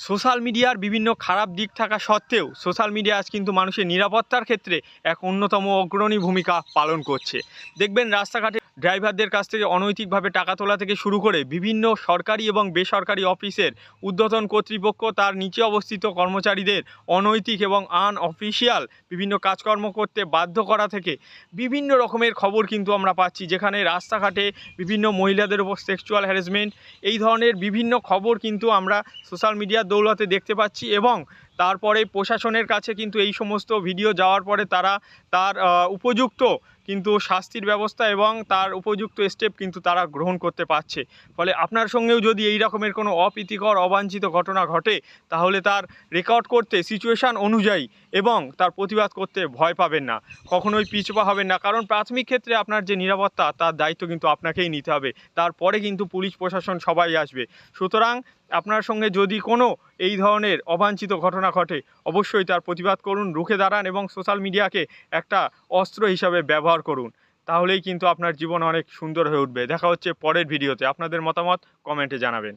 Social মিডিয়ার বিভিন্ন খারাপ দিক থাকা সত্ত্বেও সোশ্যাল মিডিয়া আজ কিন্তু মানুষের নিরাপত্তার ক্ষেত্রে এক অন্যতম অগ্রণী ভূমিকা পালন করছে। দেখবেন রাস্তাঘাটে ড্রাইভারদের কাছ থেকে অনৈতিকভাবে টাকা তোলা থেকে শুরু করে বিভিন্ন সরকারি এবং বেসরকারি অফিসের ঊর্ধ্বতন কর্তৃপক্ষ তার নিচে অবস্থিত কর্মচারীদের অনৈতিক এবং আনঅফিসিয়াল বিভিন্ন কাজকর্ম করতে বাধ্য করা থেকে বিভিন্ন রকমের খবর কিন্তু আমরা পাচ্ছি, যেখানে রাস্তাঘাটে বিভিন্ন মহিলাদের উপর সেক্সুয়াল হ্যারাসমেন্ট এই ধরনের বিভিন্ন খবর কিন্তু আমরা সোশ্যাল মিডিয়ার দৌলতে দেখতে পাচ্ছি। এবং তারপরে প্রশাসনের কাছে কিন্তু এই সমস্ত ভিডিও যাওয়ার পরে তারা তার উপযুক্ত কিন্তু শাস্তির ব্যবস্থা এবং তার উপযুক্ত স্টেপ কিন্তু তারা গ্রহণ করতে পারছে। ফলে আপনার সঙ্গেও যদি এই রকমের কোনো অপ্রীতিকর অবাঞ্ছিত ঘটনা ঘটে, তাহলে তার রেকর্ড করতে সিচুয়েশান অনুযায়ী এবং তার প্রতিবাদ করতে ভয় পাবেন না, কখনোই পিছপা হবেন না। কারণ প্রাথমিক ক্ষেত্রে আপনার যে নিরাপত্তা তার দায়িত্ব কিন্তু আপনাকেই নিতে হবে, তারপরে কিন্তু পুলিশ প্রশাসন সবাই আসবে। সুতরাং আপনার সঙ্গে যদি কোনো এই ধরনের অবাঞ্ছিত ঘটনা ঘটে, অবশ্যই তার প্রতিবাদ করুন, রুখে দাঁড়ান এবং সোশ্যাল মিডিয়াকে একটা অস্ত্র হিসাবে ব্যবহার করুন। তাহলেই কিন্তু আপনার জীবন অনেক সুন্দর হয়ে উঠবে। দেখা হচ্ছে পরের ভিডিওতে। আপনাদের মতামত কমেন্টে জানাবেন।